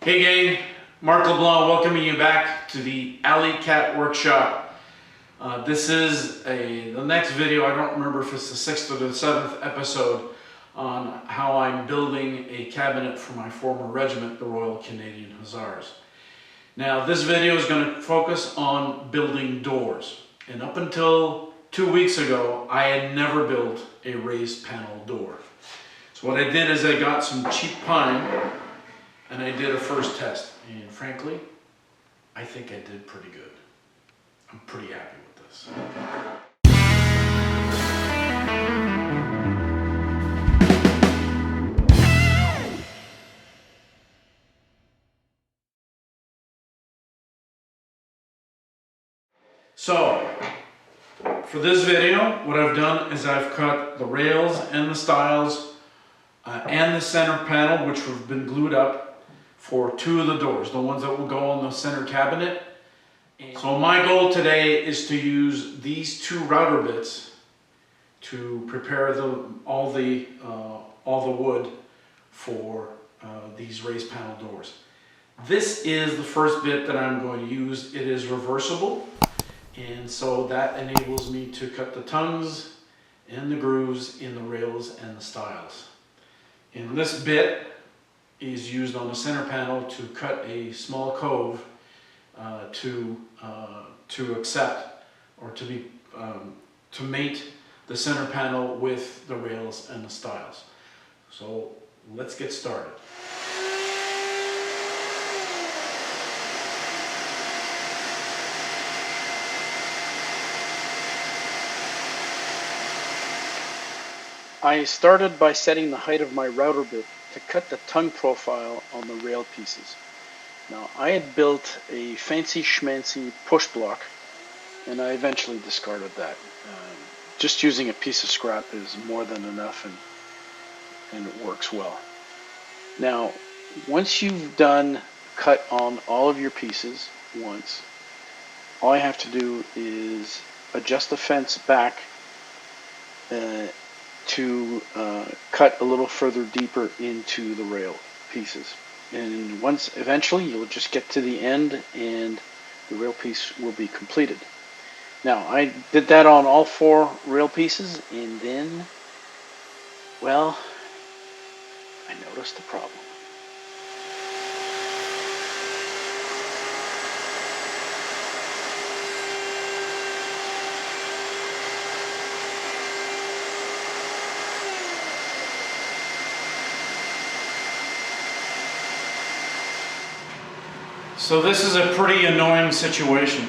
Hey gang, Marc LeBlanc welcoming you back to the Alley Cat Workshop. This is the next video. I don't remember if it's the 6th or the 7th episode on how I'm building a cabinet for my former regiment, the Royal Canadian Hussars. Now this video is going to focus on building doors. And up until 2 weeks ago, I had never built a raised panel door. So what I did is I got some cheap pine and I did a first test. And frankly, I think I did pretty good. I'm pretty happy with this. So, for this video, what I've done is I've cut the rails and the stiles and the center panel, which have been glued up, for 2 of the doors, the ones that will go on the center cabinet. So my goal today is to use these 2 router bits to prepare all the wood for these raised panel doors. This is the first bit that I'm going to use. It is reversible, and so that enables me to cut the tongues and the grooves in the rails and the stiles. And this bit is used on the center panel to cut a small cove to accept or to mate the center panel with the rails and the stiles. So let's get started. I started by setting the height of my router bit to cut the tongue profile on the rail pieces. Now, I had built a fancy schmancy push block, and I eventually discarded that. Just using a piece of scrap is more than enough, and it works well. Now, once you've done cut on all of your pieces once, all I have to do is adjust the fence back to cut a little further deeper into the rail pieces. And once eventually you'll just get to the end and the rail piece will be completed. Now I did that on all 4 rail pieces, and then, well, I noticed a problem. So this is a pretty annoying situation.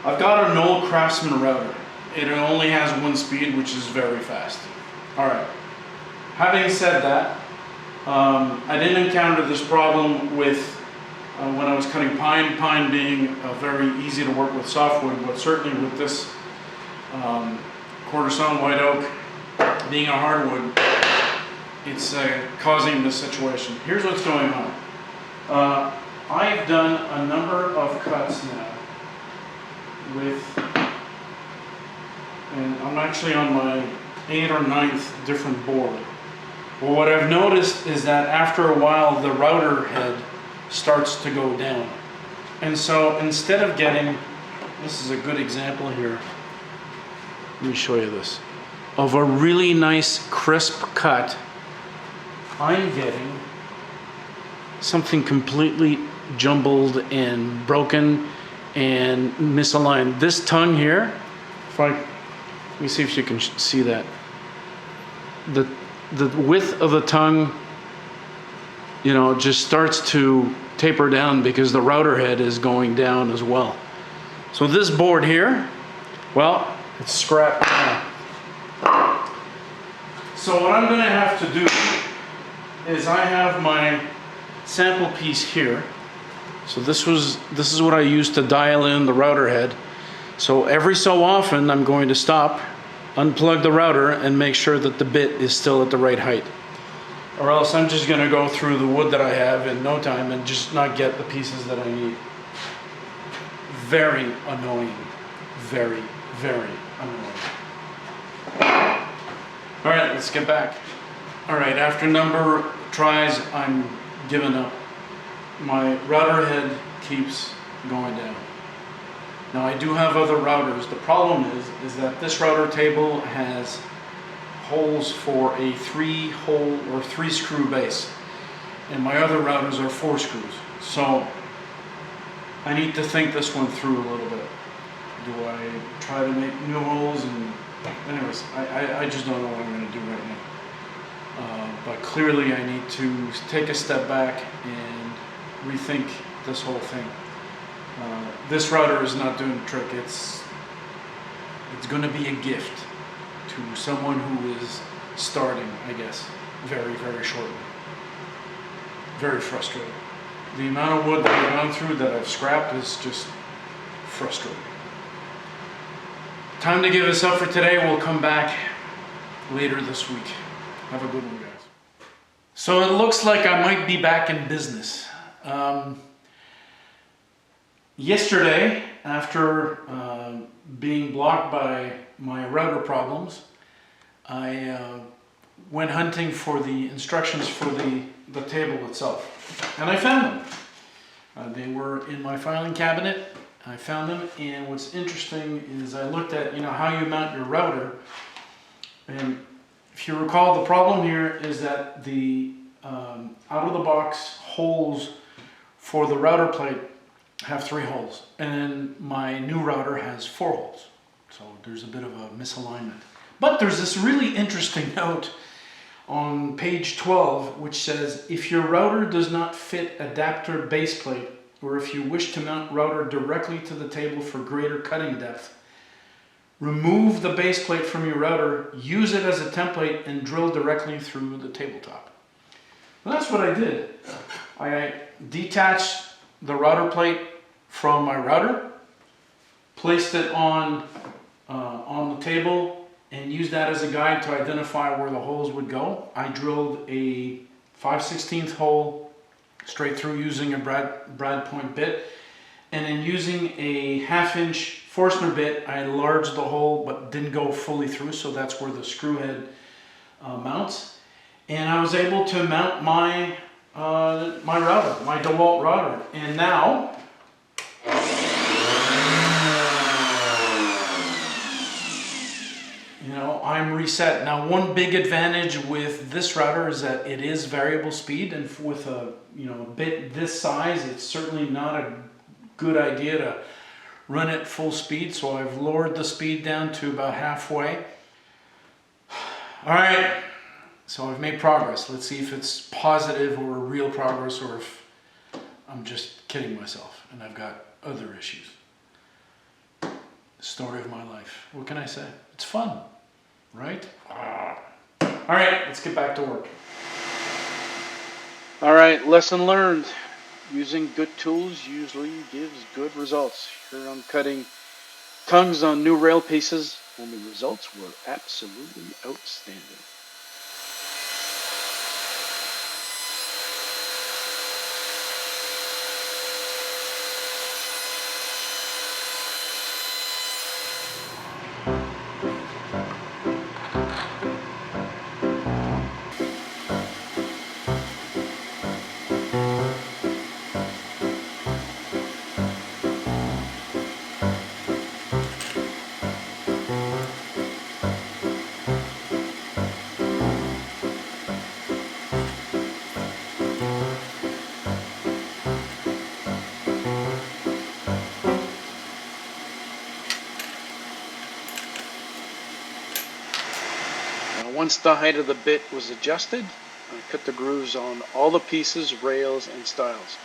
I've got an old Craftsman router. It only has 1 speed, which is very fast. Alright, having said that, I didn't encounter this problem with when I was cutting pine. Pine being very easy to work with softwood, but certainly with this quarter-sawn white oak being a hardwood, it's causing this situation. Here's what's going on. I've done a number of cuts now and I'm actually on my 8th or 9th different board. Well, what I've noticed is that after a while the router head starts to go down. And so instead of getting, this is a good example here, let me show you this, of a really nice crisp cut, I'm getting something completely jumbled and broken and misaligned. This tongue here, let me see if you can see that. The width of the tongue, you know, just starts to taper down because the router head is going down as well. So this board here, well, it's scrapped now. So what I'm going to have to do is I have my sample piece here. So this is what I used to dial in the router head. So every so often I'm going to stop, unplug the router, and make sure that the bit is still at the right height. Or else I'm just going to go through the wood that I have in no time and just not get the pieces that I need. Very annoying. Very, very annoying. Alright, let's get back. Alright, after a number of tries, I'm giving up. my router head keeps going down. Now I do have other routers. The problem is that this router table has holes for a 3-hole or 3-screw base, and my other routers are 4 screws. So I need to think this one through a little bit. Do I try to make new holes? And anyways, I just don't know what I'm going to do right now. But clearly I need to take a step back and rethink this whole thing. This router is not doing the trick. It's going to be a gift to someone who is starting, I guess, very, very shortly. Very frustrating. The amount of wood that I've gone through that I've scrapped is just frustrating. Time to give this up for today. We'll come back later this week. Have a good one, guys. So it looks like I might be back in business. Yesterday, after being blocked by my router problems, I went hunting for the instructions for the table itself, and I found them. They were in my filing cabinet. I found them, and what's interesting is I looked at how you mount your router, and if you recall, the problem here is that the out-of-the-box holes for the router plate have 3 holes, and my new router has 4 holes. So there's a bit of a misalignment. But there's this really interesting note on page 12 which says, if your router does not fit adapter base plate, or if you wish to mount router directly to the table for greater cutting depth, remove the base plate from your router, use it as a template, and drill directly through the tabletop. Well, that's what I did. I detached the router plate from my router, placed it on the table, and used that as a guide to identify where the holes would go. I drilled a 5/16 hole straight through using a brad point bit, and in using a 1/2-inch Forstner bit, I enlarged the hole but didn't go fully through, so that's where the screw head mounts. And I was able to mount my my router, my DeWalt router, and now I'm reset. Now, one big advantage with this router is that it is variable speed, and with a bit this size, it's certainly not a good idea to run it full speed. So I've lowered the speed down to about halfway. All right, so I've made progress. Let's see if it's positive or real progress, or if I'm just kidding myself and I've got other issues. Story of my life. What can I say? It's fun, right? All right, let's get back to work. All right, lesson learned. Using good tools usually gives good results. Here I'm cutting tongues on new rail pieces, and the results were absolutely outstanding. Once the height of the bit was adjusted, I cut the grooves on all the pieces, rails, and stiles.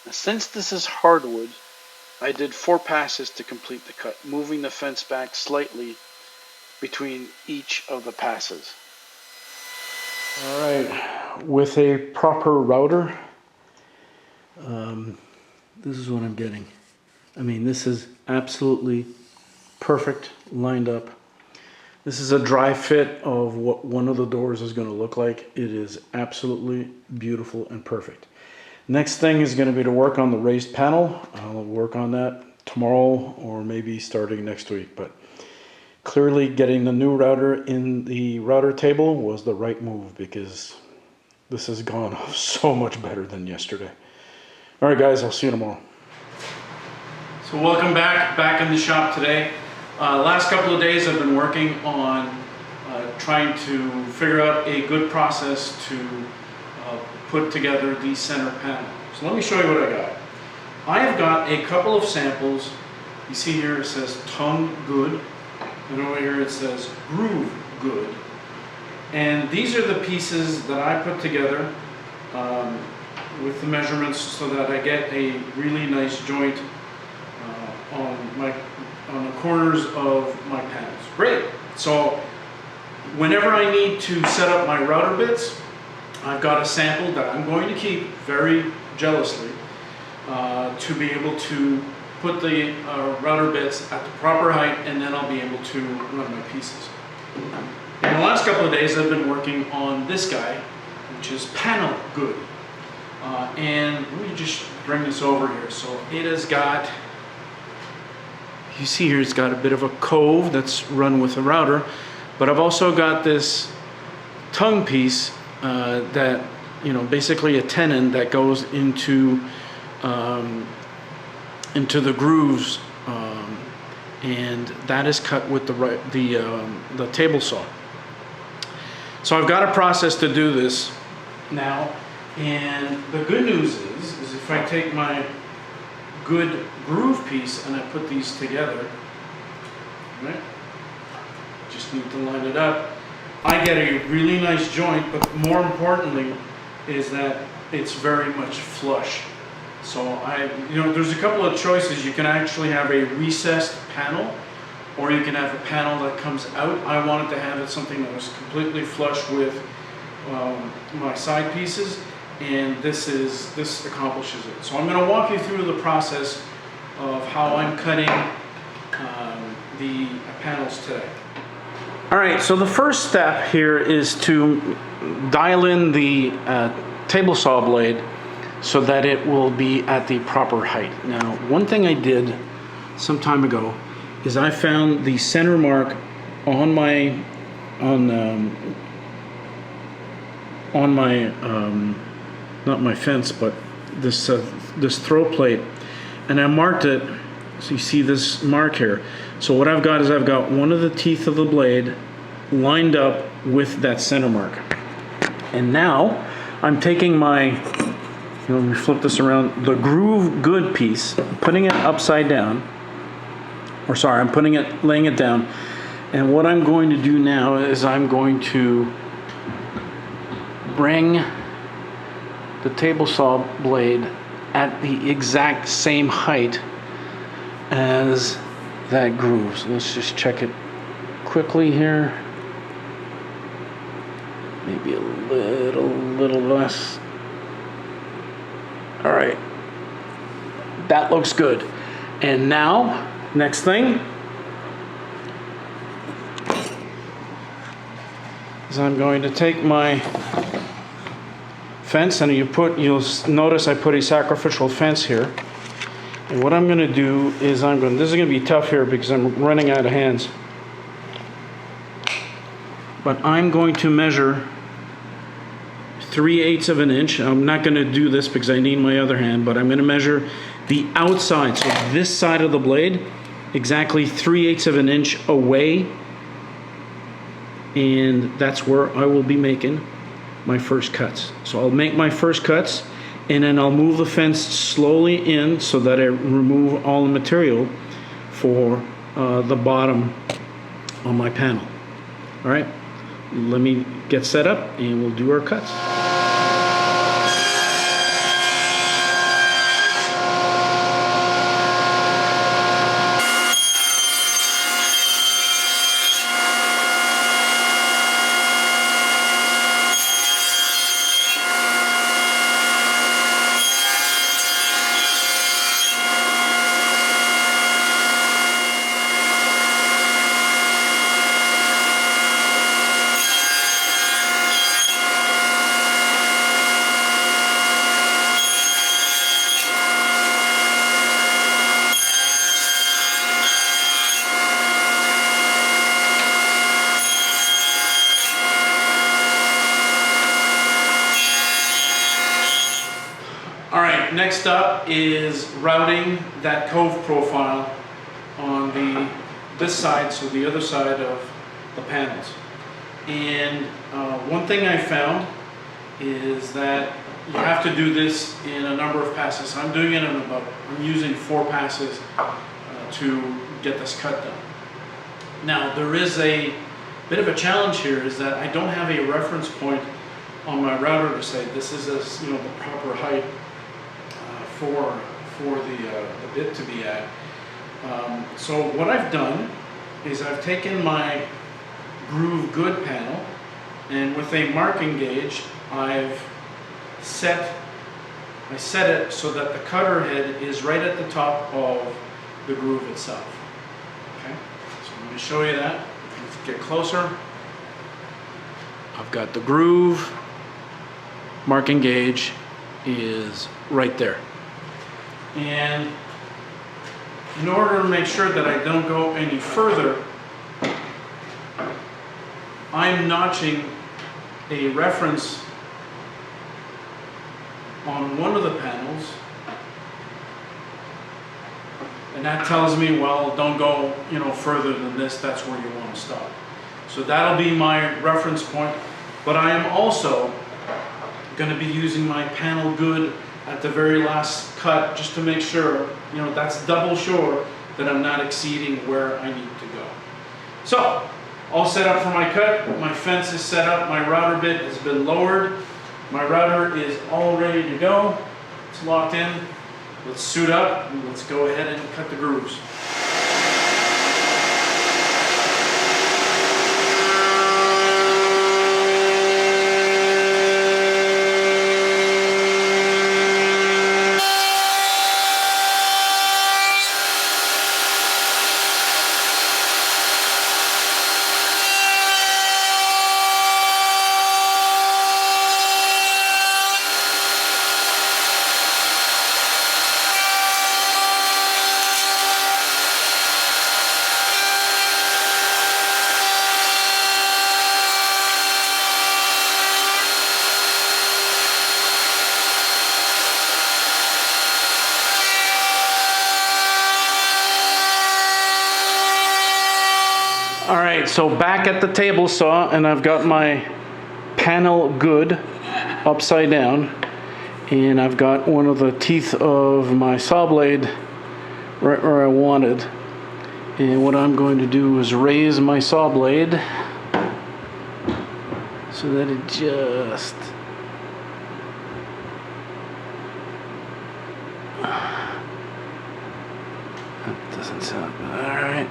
Now, since this is hardwood, I did 4 passes to complete the cut, moving the fence back slightly between each of the passes. All right, with a proper router, this is what I'm getting. I mean, this is absolutely perfect, lined up. This is a dry fit of what one of the doors is going to look like. It is absolutely beautiful and perfect. Next thing is going to be to work on the raised panel. I'll work on that tomorrow or maybe starting next week. But clearly getting the new router in the router table was the right move because this has gone so much better than yesterday. All right, guys, I'll see you tomorrow. So welcome back in the shop today. Last couple of days I've been working on trying to figure out a good process to put together the center panel. So let me show you what I got. I have got a couple of samples. You see here it says tongue good, and over here it says groove good. And these are the pieces that I put together with the measurements so that I get a really nice joint on the corners of my panels. Great. So whenever I need to set up my router bits, I've got a sample that I'm going to keep very jealously to be able to put the router bits at the proper height, and then I'll be able to run my pieces. In the last couple of days I've been working on this guy, which is panel good. And let me just bring this over here. So it has got, you see here, it's got a bit of a cove that's run with a router, but I've also got this tongue piece that, basically a tenon that goes into the grooves, and that is cut with the table saw. So I've got a process to do this now, and the good news is if I take my good groove piece and I put these together, right? Just need to line it up. I get a really nice joint, but more importantly is that it's very much flush. So there's a couple of choices. You can actually have a recessed panel, or you can have a panel that comes out. I wanted to have it something that was completely flush with my side pieces, and this accomplishes it. So I'm going to walk you through the process of how I'm cutting the panels today. All right, so the first step here is to dial in the table saw blade so that it will be at the proper height. Now, one thing I did some time ago is I found the center mark on my not my fence, but this throw plate, and I marked it. So you see this mark here. So what I've got is I've got one of the teeth of the blade lined up with that center mark, and now I'm taking my, let me flip this around, the groove good piece, putting it upside down, or sorry, I'm laying it down, and what I'm going to do now is I'm going to bring the table saw blade at the exact same height as that groove. So let's just check it quickly here. Maybe a little less. All right, that looks good. And now, next thing is I'm going to take my fence, and you'll notice I put a sacrificial fence here. And what I'm going to do is this is going to be tough here because I'm running out of hands. But I'm going to measure 3/8 of an inch. I'm not going to do this because I need my other hand, but I'm going to measure the outside, so this side of the blade, exactly 3/8 of an inch away. And that's where I will be making my first cuts. So I'll make my first cuts, and then I'll move the fence slowly in so that I remove all the material for the bottom on my panel. All right, let me get set up and we'll do our cuts. next up is routing that cove profile on this side, so the other side of the panels. And one thing I found is that you have to do this in a number of passes. I'm doing it I'm using 4 passes to get this cut done. Now there is a bit of a challenge here, is that I don't have a reference point on my router to say this is the proper height for the bit to be at. So what I've done is I've taken my Groove Good panel, and with a marking gauge I set it so that the cutter head is right at the top of the groove itself. Okay, so I'm going to show you that. Let's get closer. I've got the groove, marking gauge is right there. And in order to make sure that I don't go any further, I'm notching a reference on one of the panels, and that tells me, well, don't go further than this, that's where you want to stop. So that'll be my reference point, but I am also going to be using my Panel Good at the very last cut, just to make sure, that's double sure that I'm not exceeding where I need to go. So, all set up for my cut, my fence is set up, my router bit has been lowered, my router is all ready to go, it's locked in. Let's suit up and let's go ahead and cut the grooves. All right, so back at the table saw, and I've got my Panel Good upside down, and I've got one of the teeth of my saw blade right where I wanted. And what I'm going to do is raise my saw blade so that it just that doesn't sound all right.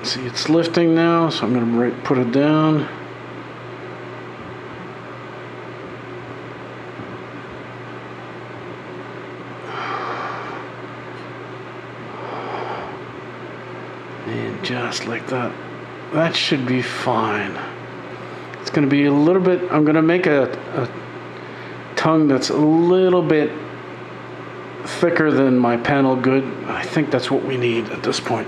See, it's lifting now, so I'm going to put it down. And just like that. That should be fine. It's going to be a little bit, I'm going to make a tongue that's a little bit thicker than my Panel Good. I think that's what we need at this point.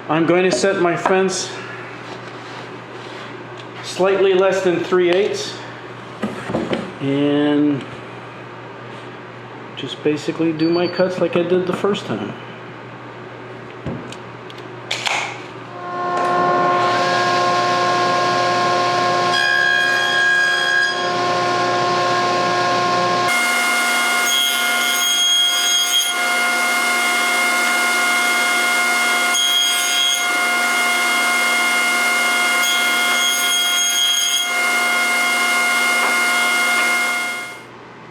I'm going to set my fence slightly less than 3/8 and just basically do my cuts like I did the first time.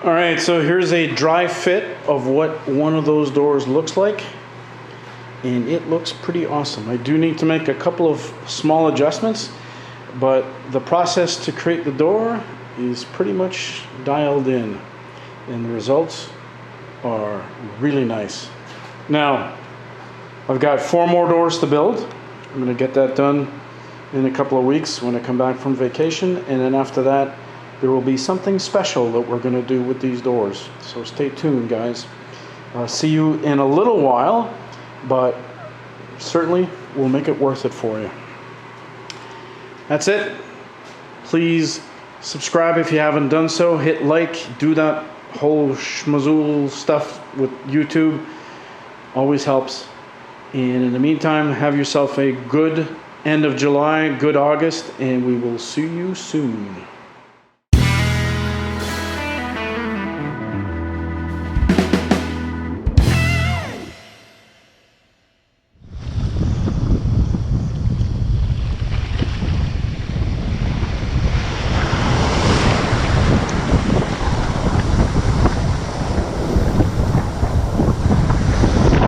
Alright, so here's a dry fit of what one of those doors looks like, and it looks pretty awesome. I do need to make a couple of small adjustments, but the process to create the door is pretty much dialed in, and the results are really nice. Now, I've got 4 more doors to build. I'm going to get that done in a couple of weeks when I come back from vacation, and then after that there will be something special that we're going to do with these doors. So stay tuned, guys. See you in a little while, but certainly we'll make it worth it for you. That's it. Please Subscribe if you haven't done so. Hit like. Do that whole schmazool stuff with YouTube. Always helps. And in the meantime, have yourself a good end of July, good August, and we will see you soon.